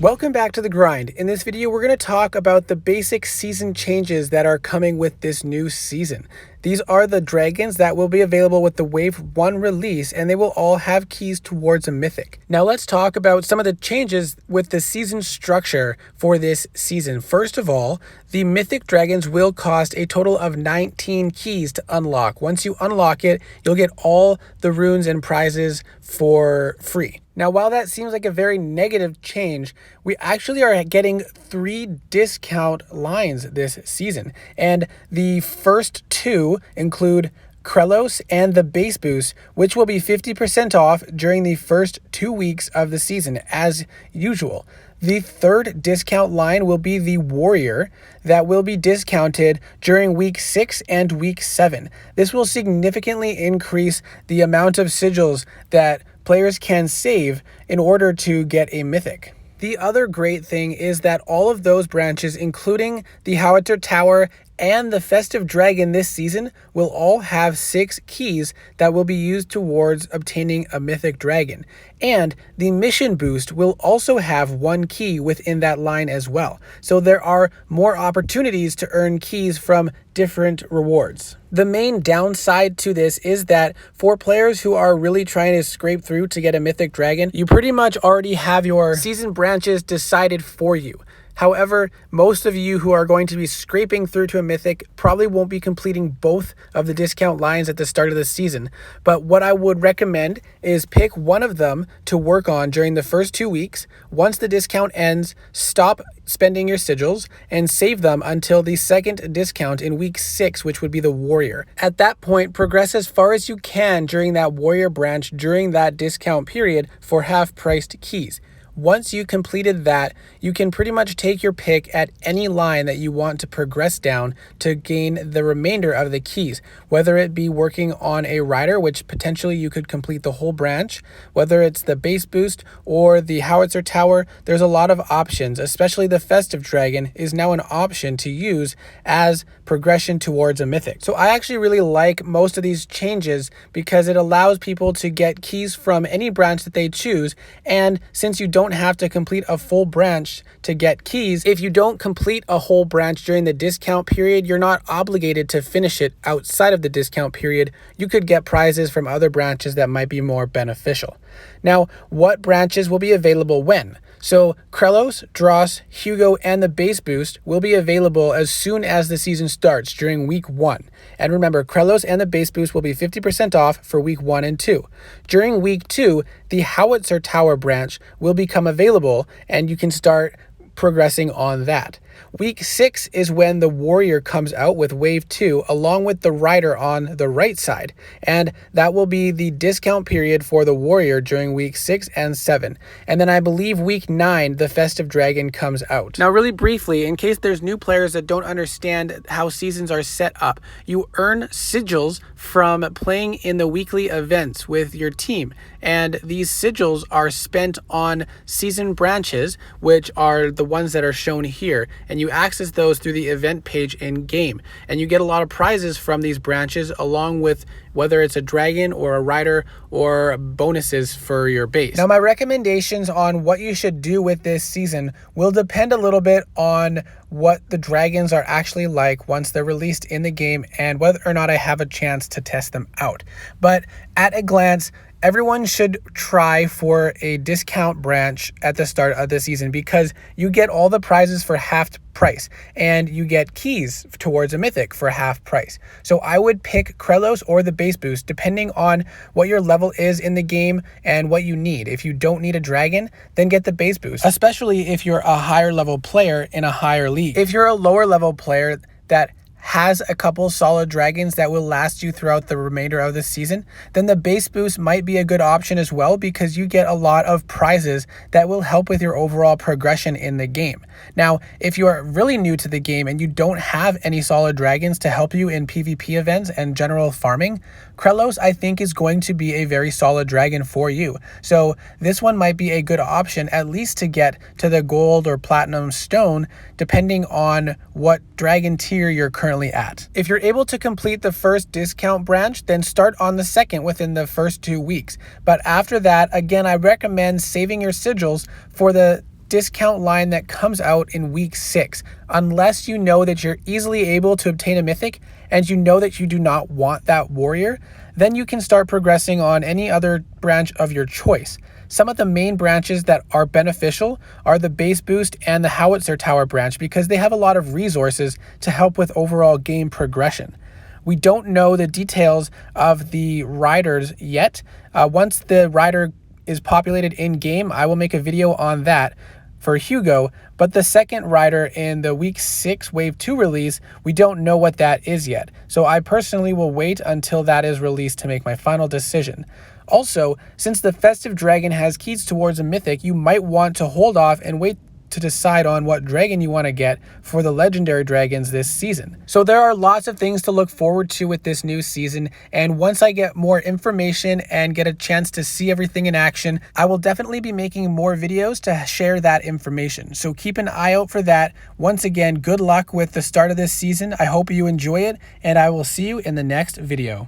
Welcome back to The Grind. In this video, we're going to talk about the basic season changes that are coming with this new season. These are the dragons that will be available with the Wave 1 release, and they will all have keys towards a mythic. Now let's talk about some of the changes with the season structure for this season. First of all, the mythic dragons will cost a total of 19 keys to unlock. Once you unlock it, you'll get all the runes and prizes for free. Now, while that seems like a very negative change, we actually are getting 3 discount lines this season. And the first 2 include Krelos and the base boost, which will be 50% off during the first 2 weeks of the season, as usual. The third discount line will be the Warrior that will be discounted during week 6 and week 7. This will significantly increase the amount of sigils that players can save in order to get a mythic. The other great thing is that all of those branches, including the Howitzer Tower and the Festive Dragon this season, will all have 6 keys that will be used towards obtaining a mythic dragon. And the mission boost will also have 1 key within that line as well. So there are more opportunities to earn keys from different rewards. The main downside to this is that for players who are really trying to scrape through to get a mythic dragon, you pretty much already have your season branches decided for you. However, most of you who are going to be scraping through to a mythic probably won't be completing both of the discount lines at the start of the season. But what I would recommend is pick one of them to work on during the first 2 weeks. Once the discount ends, stop spending your sigils and save them until the second discount in week 6, which would be the Warrior. At that point, progress as far as you can during that Warrior branch during that discount period for half-priced keys. Once you completed that, you can pretty much take your pick at any line that you want to progress down to gain the remainder of the keys, whether it be working on a rider, which potentially you could complete the whole branch, whether it's the base boost or the Howitzer Tower. There's a lot of options, especially the Festive Dragon is now an option to use as progression towards a mythic. So I actually really like most of these changes because it allows people to get keys from any branch that they choose, and since you don't have to complete a full branch to get keys, if you don't complete a whole branch during the discount period, you're not obligated to finish it outside of the discount period. You could get prizes from other branches that might be more beneficial. Now, what branches will be available when? So Krelos, Dross, Hugo, and the base boost will be available as soon as the season starts during week 1. And remember, Krelos and the base boost will be 50% off for week 1 and 2. During week 2, the Howitzer Tower branch will become available and you can start progressing on that. Week 6 is when the Warrior comes out with Wave 2 along with the Rider on the right side, and that will be the discount period for the Warrior during week 6 and 7. And then I believe week 9 the Festive Dragon comes out. Now really briefly, in case there's new players that don't understand how seasons are set up, you earn sigils from playing in the weekly events with your team, and these sigils are spent on season branches, which are the ones that are shown here, and you access those through the event page in game, and you get a lot of prizes from these branches along with whether it's a dragon or a rider or bonuses for your base. Now my recommendations on what you should do with this season will depend a little bit on what the dragons are actually like once they're released in the game and whether or not I have a chance to test them out. But at a glance, everyone should try for a discount branch at the start of the season because you get all the prizes for half price and you get keys towards a mythic for half price. So I would pick Krelos or the base boost depending on what your level is in the game and what you need. If you don't need a dragon, then get the base boost, especially if you're a higher level player in a higher league. If you're a lower level player that has a couple solid dragons that will last you throughout the remainder of the season, then the base boost might be a good option as well because you get a lot of prizes that will help with your overall progression in the game. Now, if you are really new to the game and you don't have any solid dragons to help you in PvP events and general farming, Krelos I think is going to be a very solid dragon for you. So this one might be a good option at least to get to the gold or platinum stone depending on what dragon tier you're currently at. If you're able to complete the first discount branch, then start on the second within the first 2 weeks. But after that, again, I recommend saving your sigils for the discount line that comes out in week 6, unless you know that you're easily able to obtain a mythic and you know that you do not want that warrior. Then you can start progressing on any other branch of your choice. Some of the main branches that are beneficial are the base boost and the howitzer tower branch, because they have a lot of resources to help with overall game progression. We don't know the details of the riders yet. Once the rider is populated in game, I will make a video on that for Hugo, but the second rider in the week 6 wave 2 release, we don't know what that is yet. So I personally will wait until that is released to make my final decision. Also, since the festive dragon has keys towards a mythic, you might want to hold off and wait to decide on what dragon you want to get for the legendary dragons this season. So there are lots of things to look forward to with this new season, and once I get more information and get a chance to see everything in action, I will definitely be making more videos to share that information. So keep an eye out for that. Once again, good luck with the start of this season. I hope you enjoy it, and I will see you in the next video.